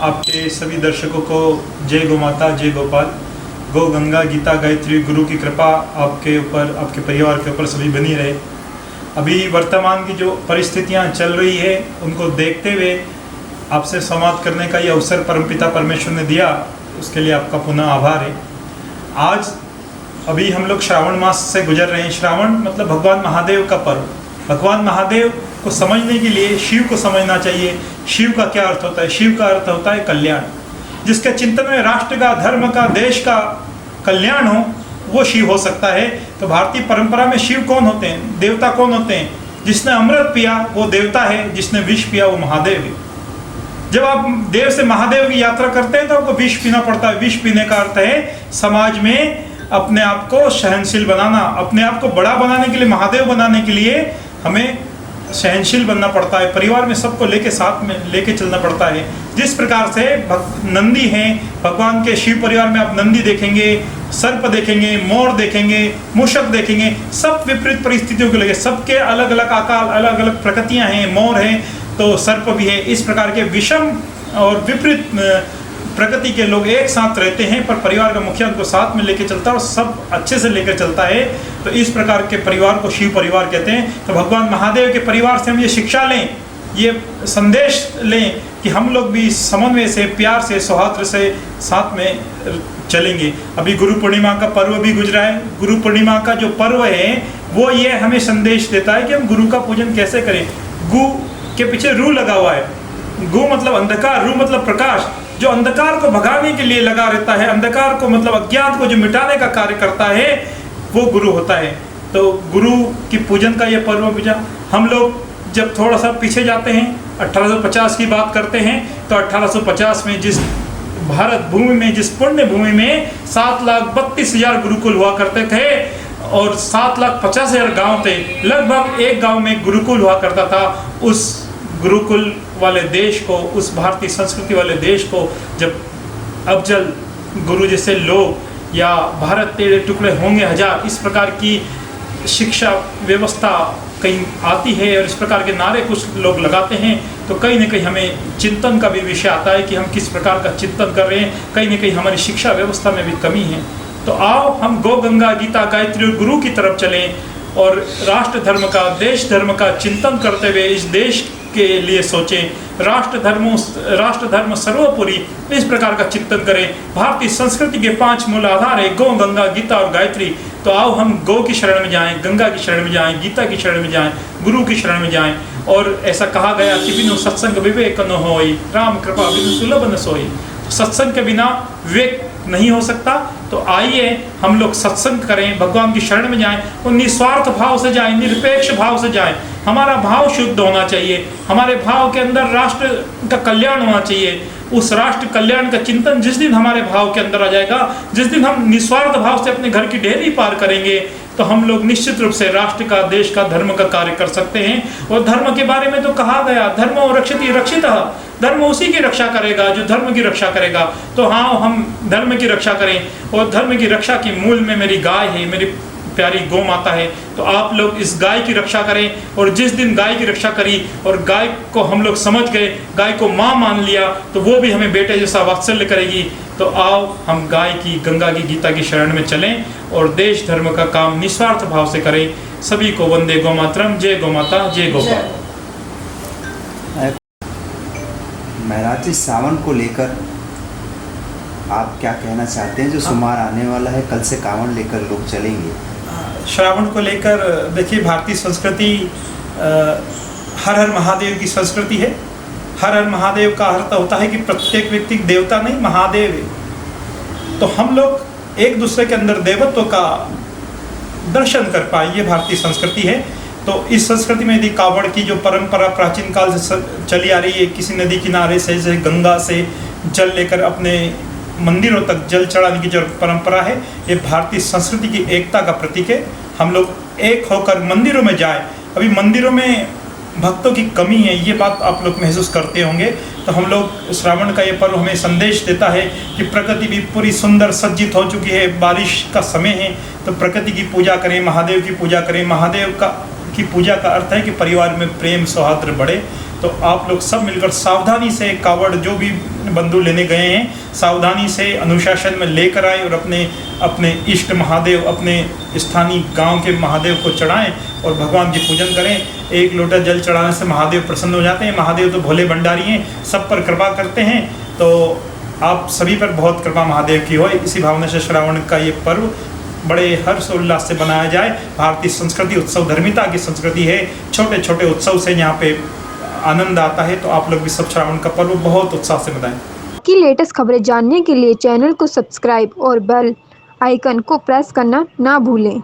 आपके सभी दर्शकों को जय गौ माता, जय गोपाल। गौ गंगा गीता गायत्री गुरु की कृपा आपके ऊपर, आपके परिवार के ऊपर सभी बनी रहे। अभी वर्तमान की जो परिस्थितियां चल रही है उनको देखते हुए आपसे संवाद करने का ये अवसर परमपिता परमेश्वर ने दिया, उसके लिए आपका पुनः आभार है। आज अभी हम लोग श्रावण मास से गुजर रहे हैं। श्रावण मतलब भगवान महादेव का पर्व। भगवान महादेव को समझने के लिए शिव को समझना चाहिए। शिव का क्या अर्थ होता है? शिव का अर्थ होता है कल्याण। जिसके चिंतन में राष्ट्र का, धर्म का, देश का कल्याण हो वो शिव हो सकता है। तो भारतीय परंपरा में शिव कौन होते हैं? देवता कौन होते हैं? जिसने अमृत पिया वो देवता है, जिसने विष पिया वो महादेव है। जब आप देव से महादेव की यात्रा करते हैं तो आपको विष पीना पड़ता है। विष पीने का अर्थ है समाज में अपने आप को सहनशील बनाना, अपने आप को बड़ा बनाने के लिए, महादेव बनाने के लिए हमें सहनशील बनना पड़ता है। परिवार में सबको लेके साथ में लेके चलना पड़ता है। जिस प्रकार से नंदी हैं भगवान के, शिव परिवार में आप नंदी देखेंगे, सर्प देखेंगे, मोर देखेंगे, मूषक देखेंगे, सब विपरीत परिस्थितियों के लिए, सबके अलग अलग आकार, अलग अलग प्रकृतियां हैं। मोर है तो सर्प भी है। इस प्रकार के विषम और विपरीत प्रकृति के लोग एक साथ रहते हैं, पर परिवार का मुखिया उनको साथ में लेके चलता है और सब अच्छे से लेकर चलता है। तो इस प्रकार के परिवार को शिव परिवार कहते हैं। तो भगवान महादेव के परिवार से हम ये शिक्षा लें, ये संदेश लें कि हम लोग भी समन्वय से, प्यार से, सौहार्द से साथ में चलेंगे। अभी गुरु पूर्णिमा का पर्व भी गुजरा है। गुरु पूर्णिमा का जो पर्व है वो ये हमें संदेश देता है कि हम गुरु का पूजन कैसे करें। गु के पीछे रू लगा हुआ है। गु मतलब अंधकार, रू मतलब प्रकाश। जो अंधकार को भगाने के लिए लगा रहता है, अंधकार को मतलब अज्ञान को जो मिटाने का कार्य करता है वो गुरु होता है। तो गुरु की पूजन का ये पर्व पूजा हम लोग जब थोड़ा सा पीछे जाते हैं, 1850 की बात करते हैं, तो 1850 में जिस भारत भूमि में, जिस पुण्य भूमि में 7,32,000 गुरुकुल हुआ करते थे और 7,50,000 गांव थे, लगभग एक गांव में गुरुकुल हुआ करता था। उस गुरुकुल वाले देश को, उस भारतीय संस्कृति वाले देश को जब अफजल गुरु जैसे लोग या भारत तेरे टुकड़े होंगे हजार, इस प्रकार की शिक्षा व्यवस्था कहीं आती है और इस प्रकार के नारे कुछ लोग लगाते हैं, तो कहीं ना कहीं हमें चिंतन का भी विषय आता है कि हम किस प्रकार का चिंतन कर रहे हैं। कहीं ना कहीं हमारी शिक्षा व्यवस्था में भी कमी है। तो आओ हम गौ गंगा गीता गायत्री और गुरु की तरफ चलें और राष्ट्र धर्म का, देश धर्म का चिंतन करते हुए इस देश के लिए सोचें। राष्ट्र धर्म सर्वोपरि, इस प्रकार का चिंतन करें। भारतीय संस्कृति के 5 मूल आधार है गौ, गंगा, गीता और गायत्री। तो आओ हम गौ की शरण में जाएं, गंगा की शरण में जाएं, गीता की शरण में जाएं, गुरु की शरण में जाएं। और ऐसा कहा गया कि बिनु सत्संग विवेक न होई, राम कृपा बिनु सुलभ न सोई। सत्संग के बिना विवेक नहीं हो सकता। तो आइए हम लोग सत्संग करें, भगवान की शरण में जाएं और निस्वार्थ भाव से जाएं, निरपेक्ष भाव से जाएं। हमारा भाव शुद्ध होना चाहिए, हमारे भाव के अंदर राष्ट्र का कल्याण होना चाहिए। उस राष्ट्र कल्याण का चिंतन जिस दिन हमारे भाव के अंदर आ जाएगा, जिस दिन हम निस्वार्थ भाव से अपने घर की ढेरी पार करेंगे, तो हम लोग निश्चित रूप से राष्ट्र का, देश का, धर्म का कार्य कर सकते हैं। और धर्म के बारे में तो कहा गया, धर्म रक्षति रक्षितः, धर्म उसी की रक्षा करेगा जो धर्म की रक्षा करेगा। तो हाँ, हम धर्म की रक्षा करें और धर्म की रक्षा के मूल में मेरी गाय है, मेरी प्यारी गौ माता है। तो आप लोग इस गाय की रक्षा करें। और जिस दिन गाय की रक्षा करी और गाय को हम लोग समझ गए, गाय को माँ मान लिया, तो वो भी हमें बेटे जैसा वात्सल्य करेगी। तो आओ हम गाय की, गंगा की, गीता की शरण में चलें और देश धर्म का काम निस्वार्थ भाव से करें। सभी को वंदे गौ मातरम। जय गौ माता, जय गोपाल। महाराज जी, सावन को लेकर आप क्या कहना चाहते हैं? जो सोमवार आने वाला है, कल से कांवड़ लेकर लोग चलेंगे। श्रावण को लेकर देखिए, भारतीय संस्कृति हर हर महादेव की संस्कृति है। हर हर महादेव का अर्थ होता है कि प्रत्येक व्यक्ति देवता नहीं, महादेव है। तो हम लोग एक दूसरे के अंदर देवत्व का दर्शन कर पाए, ये भारतीय संस्कृति है। तो इस संस्कृति में यदि कांवड़ की जो परंपरा प्राचीन काल से चली आ रही है, किसी नदी किनारे से, जैसे गंगा से जल लेकर अपने मंदिरों तक जल चढ़ाने की जो परंपरा है, ये भारतीय संस्कृति की एकता का प्रतीक है। हम लोग एक होकर मंदिरों में जाएं। अभी मंदिरों में भक्तों की कमी है, ये बात आप लोग महसूस करते होंगे। तो हम लोग, श्रावण का ये पर्व हमें संदेश देता है कि प्रकृति भी पूरी सुंदर सज्जित हो चुकी है, बारिश का समय है, तो प्रकृति की पूजा करें, महादेव की पूजा करें। महादेव की पूजा का अर्थ है कि परिवार में प्रेम सौहार्द बढ़े। तो आप लोग सब मिलकर सावधानी से कावड़ जो भी बंधु लेने गए हैं सावधानी से अनुशासन में लेकर आए और अपने अपने इष्ट महादेव अपने स्थानीय गांव के महादेव को चढ़ाएं और भगवान की पूजन करें। एक लोटा जल चढ़ाने से महादेव प्रसन्न हो जाते हैं। महादेव तो भोले भंडारी हैं, सब पर कृपा करते हैं। तो आप सभी पर बहुत कृपा महादेव की हो। इसी भावना से श्रावण का ये पर्व बड़े हर्षोल्लास से बनाया जाए। भारतीय संस्कृति उत्सव धर्मिता की संस्कृति है। छोटे छोटे उत्सव से यहाँ पे आनंद आता है। तो आप लोग भी सब श्रावण का पर्व बहुत उत्साह से मनाएं। की लेटेस्ट खबरें जानने के लिए चैनल को सब्सक्राइब और बेल आइकन को प्रेस करना ना भूलें।